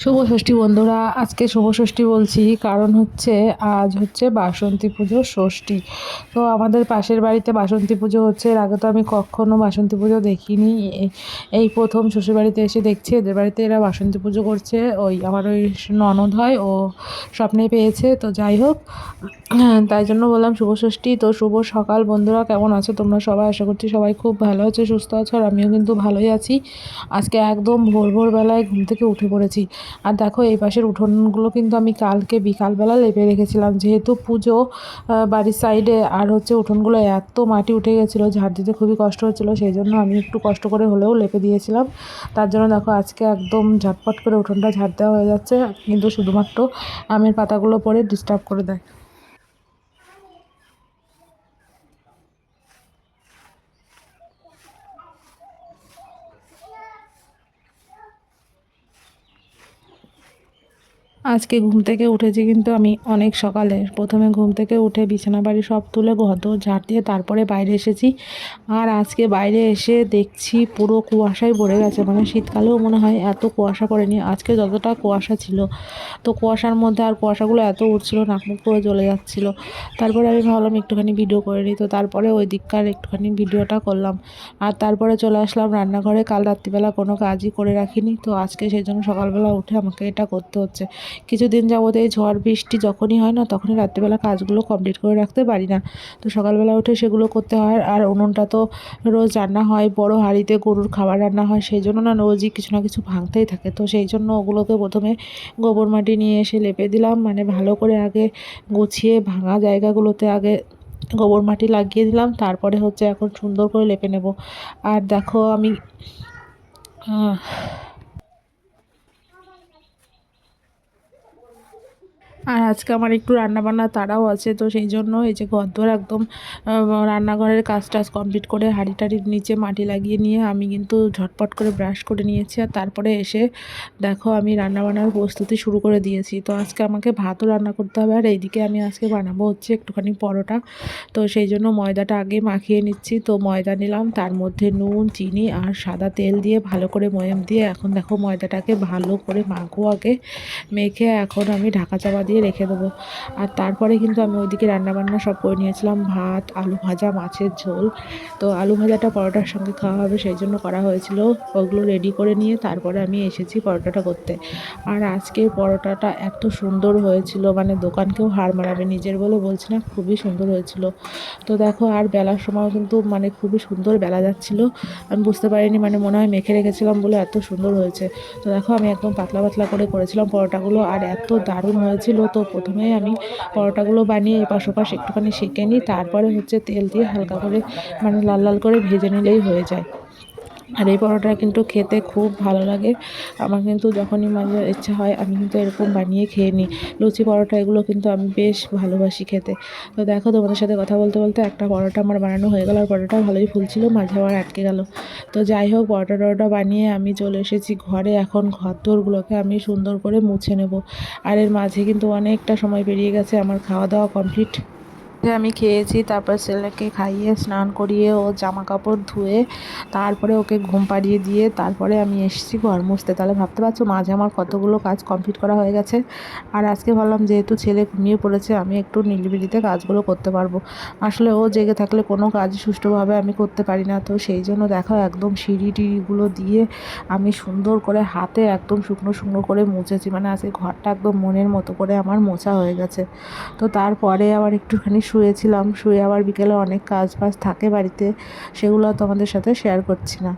শুভ ষষ্ঠী বন্ধুরা, আজকে শুভ ষষ্ঠী বলছি কারণ হচ্ছে আজ হচ্ছে বাসন্তী পুজো ষষ্ঠী। তো আমাদের পাশের বাড়িতে বাসন্তী পুজো হচ্ছে, এর আগে তো আমি কখনো বাসন্তী পুজো দেখিনি। এই প্রথম শ্বশুরবাড়িতে এসে দেখছি এদের বাড়িতে এরা বাসন্তী পুজো করছে। আমার ওই ননদ হয়, ও স্বপ্নে পেয়েছে। তো যাই হোক, তাই জন্য বললাম শুভ ষষ্ঠী। তো শুভ সকাল বন্ধুরা, কেমন আছো তোমরা সবাই? আশা করছি সবাই খুব ভালো আছো, সুস্থ আছো, আর আমিও কিন্তু ভালোই আছি। আজকে একদম ভোরবেলায় ঘুম থেকে উঠে পড়েছি। আর দেখো, এই পাশের উঠোনগুলো কিন্তু আমি কালকে বিকালবেলা লেপে রেখেছিলাম, যেহেতু পুজো বাড়ির সাইডে। আর হচ্ছে উঠোনগুলো এত মাটি উঠে গেছিলো, ঝাড় দিতে খুবই কষ্ট হচ্ছিলো, সেই জন্য আমি একটু কষ্ট করে হলেও লেপে দিয়েছিলাম। তার জন্য দেখো আজকে একদম ঝটপট করে উঠোনটা ঝাড় দেওয়া হয়ে যাচ্ছে, কিন্তু শুধুমাত্র আমের পাতাগুলো পরে ডিস্টার্ব করে দেয়। আজকে ঘুম থেকে উঠেছি কিন্তু আমি অনেক সকালে। প্রথমে ঘুম থেকে উঠে বিছানা বাড়ি সব তুলে ঘর ঝাড় দিয়ে তারপরে বাইরে এসেছি। আর আজকে বাইরে এসে দেখছি পুরো কুয়াশায় ভরে গেছে, মানে শীতকালেও মনে হয় এত কুয়াশা পড়েনি আজকে যতটা কুয়াশা ছিল। তো কুয়াশার মধ্যে আর কুয়াশাগুলো এত উঠছিল, নাক মুখ পুরো জ্বলে যাচ্ছিলো। তারপরে আমি ভাবলাম একটুখানি ভিডিও করে নিই, তো তারপরে ওই দিককার একটুখানি ভিডিওটা করলাম। আর তারপরে চলে আসলাম রান্নাঘরে। কাল রাত্রিবেলা কোনো কাজই করে রাখিনি, তো আজকে সেই জন্য সকালবেলা উঠে আমাকে এটা করতে হচ্ছে। কিছুদিন যাবত এই ঝড় বৃষ্টি যখনই হয় না, তখনই রাত্রিবেলা কাজগুলো কমপ্লিট করে রাখতে পারি না। তো সকালবেলা উঠে সেগুলো করতে হয়। আর উনুনটা তো রোজ রান্না হয়, বড় হাঁড়িতে গরুর খাবার রান্না হয়, সেই জন্য না রোজই কিছু না কিছু ভাঙতেই থাকে। তো সেই জন্য ওগুলোকে প্রথমে গোবর মাটি নিয়ে এসে লেপে দিলাম, মানে ভালো করে আগে গুছিয়ে ভাঙা জায়গাগুলোতে আগে গোবর মাটি লাগিয়ে দিলাম, তারপরে হচ্ছে এখন সুন্দর করে লেপে নেব। আর দেখো আমি আর আজকে আমার একটু রান্নাবান্না তাড়াও আছে, তো সেই জন্য এই যে ঘরদোর একদম রান্নাঘরের কাজ টাজ কমপ্লিট করে হাঁড়ি টাড়ির নিচে মাটি লাগিয়ে নিয়ে আমি কিন্তু ঝটপট করে ব্রাশ করে নিয়েছি। আর তারপরে এসে দেখো আমি রান্নাবান্নার প্রস্তুতি শুরু করে দিয়েছি। তো আজকে আমাকে ভাতও রান্না করতে হবে, আর এইদিকে আমি আজকে বানাবো হচ্ছে একটুখানি পরোটা। তো সেই জন্য ময়দাটা আগে মাখিয়ে নিচ্ছি। তো ময়দা নিলাম, তার মধ্যে নুন, চিনি আর সাদা তেল দিয়ে ভালো করে ময়াম দিয়ে এখন দেখো ময়দাটাকে ভালো করে মাখবো আগে। মেখে এখন আমি ঢাকা চাপা দিয়ে রেখে দেবো। আর তারপরে কিন্তু আমি ওইদিকে রান্নাবান্না সব করে নিয়েছিলাম, ভাত, আলু ভাজা, মাছের ঝোল। তো আলু ভাজাটা পরোটার সঙ্গে খাওয়া হবে সেই জন্য করা হয়েছিল। ওগুলো রেডি করে নিয়ে তারপরে আমি এসেছি পরোটাটা করতে। আর আজকে পরোটাটা এত সুন্দর হয়েছিল, মানে দোকানকেও হার মানাবে, নিজের বলে বলছি না, খুবই সুন্দর হয়েছিল। তো দেখো আর বেলার সময় কিন্তু মানে খুবই সুন্দর বেলা যাচ্ছিলো। আমি বুঝতে পারিনি, মানে মনে হয় মেখে রেখেছিলাম বলে এত সুন্দর হয়েছে। তো দেখো আমি একদম পাতলা পাতলা করে করেছিলাম পরোটাগুলো, আর এত দারুণ হয়েছিল। তো প্রথমেই আমি পরোটাগুলো বানিয়ে এপাশ ওপাশ একটুখানি সেঁকে নিই, তারপরে হচ্ছে তেল দিয়ে হালকা করে মানে লাল লাল করে ভেজে নিলেই হয়ে যায়। আর এই পরোটা কিন্তু খেতে খুব ভালো লাগে। আমার কিন্তু যখনই মাঝে ইচ্ছা হয় আমি কিন্তু এরকম বানিয়ে খেয়ে নিই। লুচি পরোটা এগুলো কিন্তু আমি বেশ ভালোবাসি খেতে। তো দেখো তোমাদের সাথে কথা বলতে বলতে একটা পরোটা আমার বানানো হয়ে গেল, আর পরোটা ভালোই ফুলছিল, মাঝে আবার আটকে গেল। তো যাই হোক, পরোটা টরোটা বানিয়ে আমি চলে এসেছি ঘরে। এখন ঘরদোরগুলোকে আমি সুন্দর করে মুছে নেব। আর এর মাঝে কিন্তু অনেকটা সময় পেরিয়ে গেছে, আমার খাওয়া দাওয়া কমপ্লিট। আমি খেয়েছি, তারপর ছেলেকে খাইয়ে স্নান করিয়ে ও জামা কাপড় ধুয়ে তারপরে ওকে ঘুম পাড়িয়ে দিয়ে তারপরে আমি এসেছি ঘর মুছতে। তাহলে ভাবতে পারছো মাঝে আমার কতগুলো কাজ কমপ্লিট করা হয়ে গেছে। আর আজকে ভাবলাম যেহেতু ছেলে ঘুমিয়ে পড়েছে আমি একটু নিরিবিলিতে কাজগুলো করতে পারবো। আসলে ও জেগে থাকলে কোনো কাজ সুষ্ঠুভাবে আমি করতে পারি না। তো সেই জন্য দেখো একদম সিঁড়ি টিড়িগুলো দিয়ে আমি সুন্দর করে হাতে একদম শুকনো শুকনো করে মুছেছি, মানে আজকে ঘরটা একদম মনের মতো করে আমার মোছা হয়ে গেছে। তো তারপরে আবার একটুখানি শুয়েছিলাম, শুয়ে আবার বিকেলে অনেক কাজ বাজ থাকে বাড়িতে, সেগুলো তোমাদের সাথে শেয়ার করছি না।